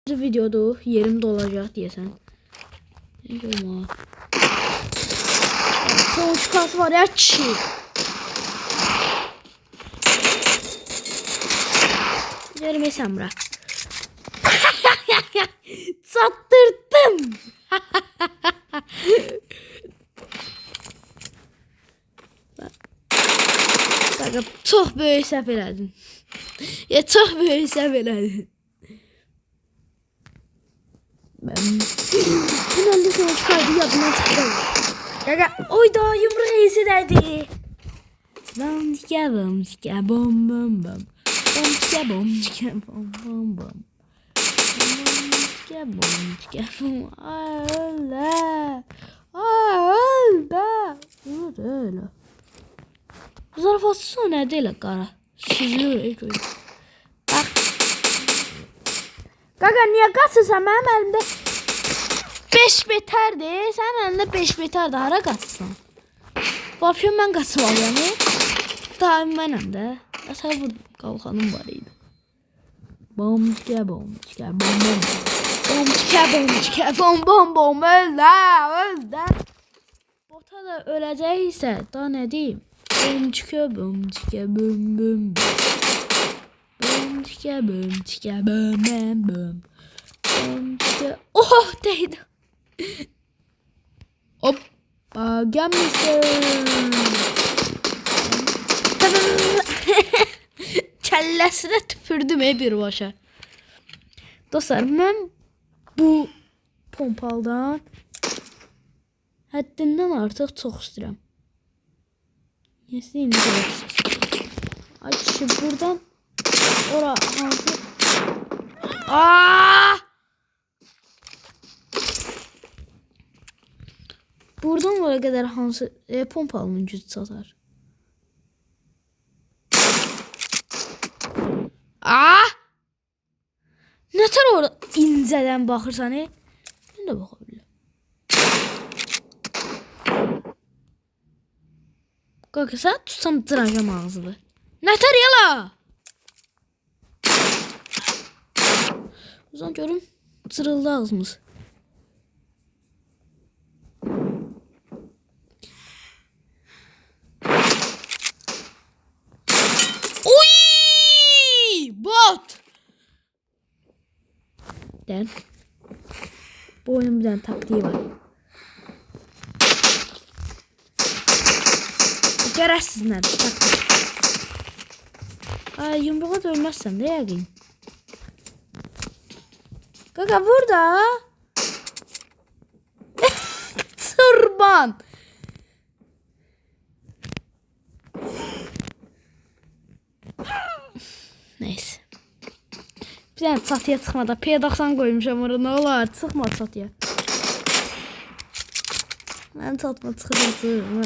Bu videoda yerim dolacak diyesen. Ne diyorum ha? Son çıkarsı var ya çi. Görmesem bırak. Sattırdım. Bak, çok böyük səhv elədin. Ya çok böyük səhv elədin. Ben finalde sonra çıkardı yadına çıktı. Gaga oyda yumruq iyisi dedi. Bom tika bom tika bom bom bom. Bom tika bom tika bom bom bom. Bom tika bom tika bom. Allah. Allah. Öyle. Zarafatı ne değil qara. Süzülür ilk öyle. Bak. Gaga niye qaçırsan mənim əlimdə 5 betərdir. Sənin əlində 5 betərdir. Hara qaçırsan? Vapşın mən qaçmalıyam. Daim mənəm də. Əsər bu qalxanım var idi. Bom çıka bom çıka bom bom. Bom çıka bom çıka bom bom bom. Öldü. Bota da öləcəksə daha nə deyim? Bom çıka bom çıka bom bom bom. Bom çıka bom çıka bom bom bom. Bom çıka... Oh değdi. Hoppa gelmişsin. Kəlləsinə tüpürdüm birbaşa. Dostlar mən bu pompaldan həddindən artıq çox istəyirəm. Neyse indi görəcəksiniz. Ay kişi buradan ora hansı... Aaaa! Buradan oraya kadar hansı pompalının gücü satar. Aa! Nətər orada incədən baxırsan, mən də baxa bilirəm. Qaqa, sən tutsam cıracam ağzını. Nətər yala? O zaman görüm, cırıldı ağzımız. Bot. Den. Bu oyunun bir tane taktiği var. Görərsiniz nədir taktik. Ay yumruğa da ölməzsən də yəqin. Qaqa vur da. Turban. Neyse. Bir tane çatıya çıxmada P90 koymuşam oraya, ne olar çıxma çatıya. Ben çatma çıxacağım.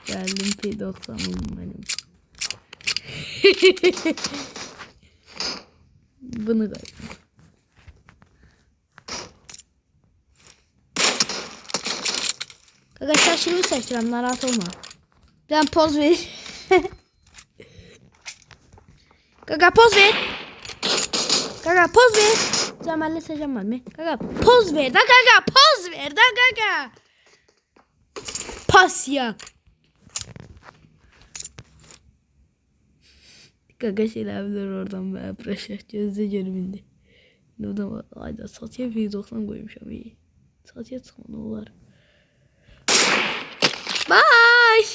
Geldim P90'ım benim. Bunu koydum. Arkadaşlar şimdi seçeceğim, narahat olma. Ben poz ver. Gaga poz ver. Gaga poz ver. Cemal'le seçeceğim var mı? Gaga poz ver da gaga poz ver da gaga. Pas yap. Gaga şeyler oradan be pressure gözde görümünde. Ne da var? Ayda satıya P90 koymuşam iyi. Satıya çıkma ne olur. Bye.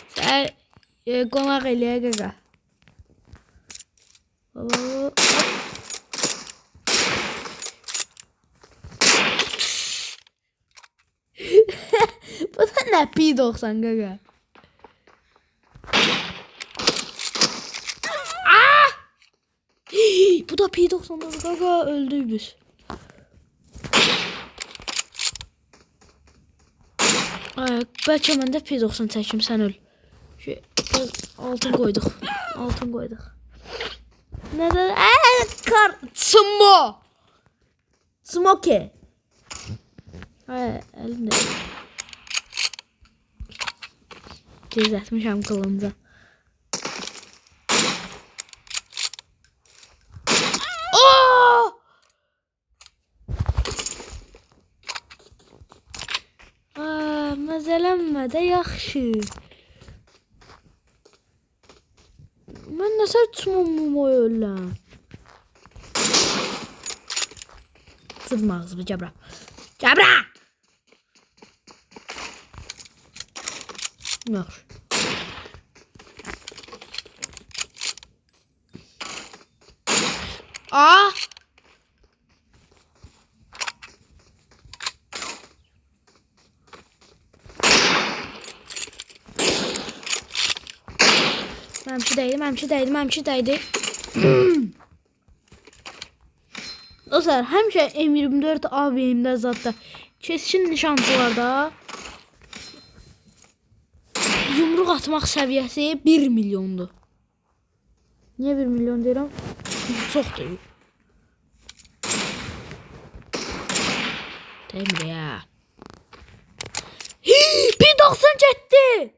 Sen konak eleye gaga. Bu da ne P90 gaga. Bu da P90 gaga, öldük biz. Belki mən də P90 çəkim, sən öl. Altın koyduk. Altın koyduk. Neden? Kar. Sumo. Smoke. Hayır, elimde. Düzeltmişim kılınca. Qəzələnmə də yaxşı. Mən nəsə tutmamı öləm. Sıdma ağzımı Cəbra. Cəbra! Yaxşı. Aa! Məmçi dəydi. Dostlar, həmişə M24 AVM-də zadda keskin nişancılarda yumruq atmaq səviyyəsi 1 milyondur. Niyə 1 milyon deyirəm? Çox deyil. Demir ya. P97!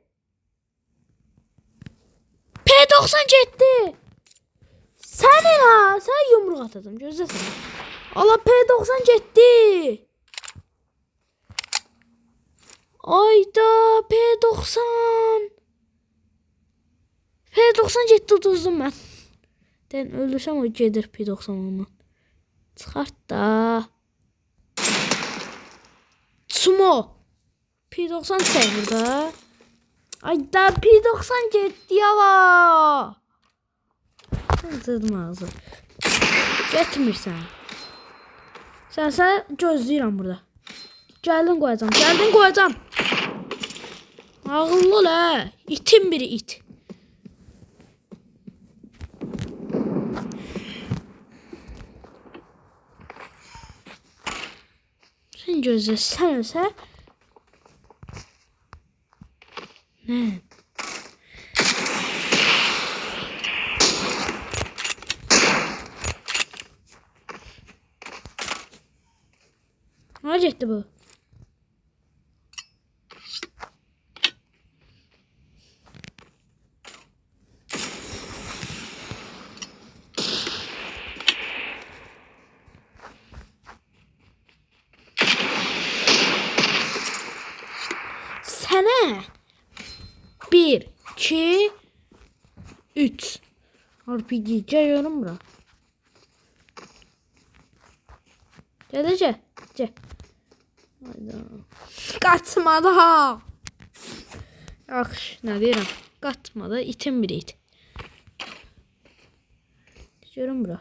P97! Sənin ha, sən yumruq atacağım, gözləsən. Allah P97! Ayda P90! P97 uduzdum mən. Den öldürsəm o gedir P90 ondan. Çıxart da. Sumo. P90 çəkir da. Ayda P90 getdi yala. Zırdım ağzı. Getmirsən. Sən gözləyirəm burada. Gəldin qoyacam. Ağıllı ol hə. İtin biri it. Sən gözlə, sən ölsə. Nə? Hara getdi bu? Sənə 1, 2, 3 RPG gəliyorum bura. Gəl. Qaçma da. Yaxşı, nə deyirəm? Qaçma da, itin biri it. Görüm bura.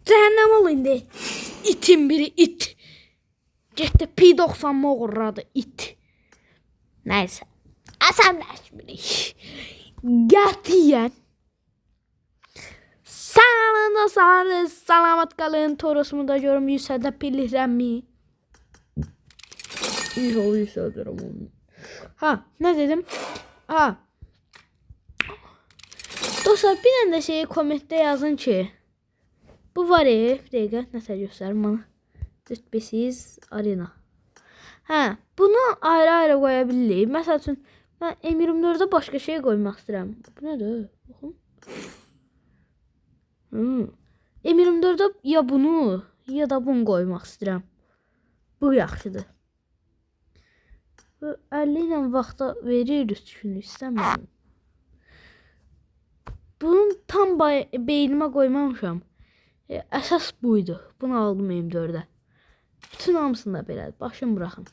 Cəhənnəm ol indi. İtin biri it. Getdi P90 oğurladı it. Nəysə. Əsəbləşmirik. Qətiyyən. Sağ olun, salamat qalın. Toros'umu da görüm yüksəldə bilirəmmi? İnşallah yüksəldərəm onu. Ha, nə dedim? Ha. Dostlar, bir dənə də şeyi kommentdə yazın ki, bu var bir dəqiqə, nəsə göstərim bana. 4-5 arena. Hə, bunu ayrı-ayrı qoya bilirik. Məsəl üçün, mən M24-də başqa şey qoymaq istəyirəm. Bu nədir? Baxın. M24-də ya bunu, ya da bunu qoymaq istəyirəm. Bu yaxşıdır. 50 ilə vaxta verir 3 gün istəmirəm. Bunun tam beynimə qoymamışam. Əsas buydu. Bunu aldım M4-də. Bütün hamısında belədir. Başım bıraxın.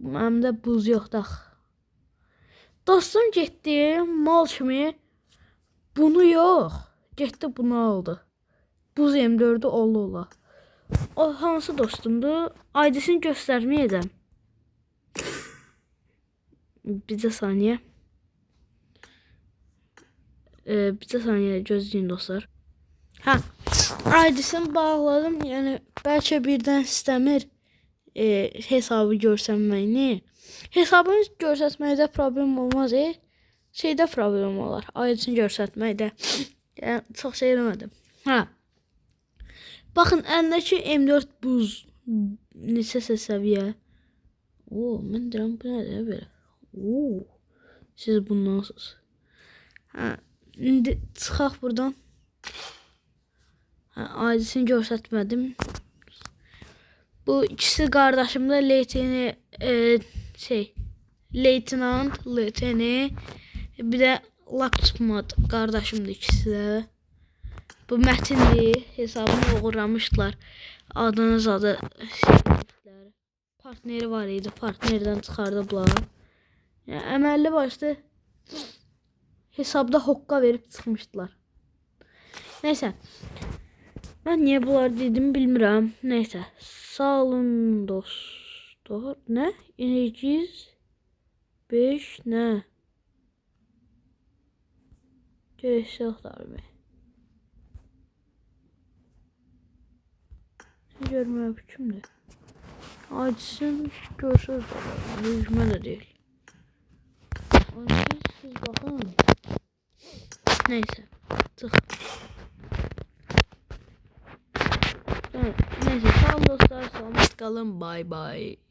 Məndə buz yoxdur. Dostum getdi mal kimi bunu yox. Getdi bunu aldı. Buz M4'ü ola. O hansı dostumdur? Aydısını göstərməyəcəm. Bir saniyə. Gözləyin dostlar. Ha, aydısını bağladım. Yəni bəlkə birdən istəmir hesabı görsənməyini. Hesabını görsətməkdə problem olmaz. Şeydə problem olar. Aydısını görsətməkdə. Yəni çox şey eləmədim. Ha. Baxın, əndəki M4 buz neçəsə səviyyə. Mən deyirəm bu nədir belə? Siz bundansınız. Hə, indi çıxaq buradan. Hə, ailəsini göstərmədim. Bu ikisi qardaşımda leytenant, bir də Lakçmat qardaşımdır ikisi də. Bu Mətindir, hesabını uğurlamışdılar. Adını zadı partneri var idi, partnerdən çıxardıblar. Yəni, əməlli başlı hesabda hoqqa verib çıxmışdılar. Neysə, mən niyə bunlar dedim bilmirəm. Neysə, sağ olun dostlar. Nə? Enerjiz 5 nə? Görsəklər mi? Görməyəm kimdir? Açsın görsəklər. Yüzmə də deyil. Açsın siz baxın. Neysə, çıx. Neysə, sağ olun dostlar. Selamat qalın. Bye bye.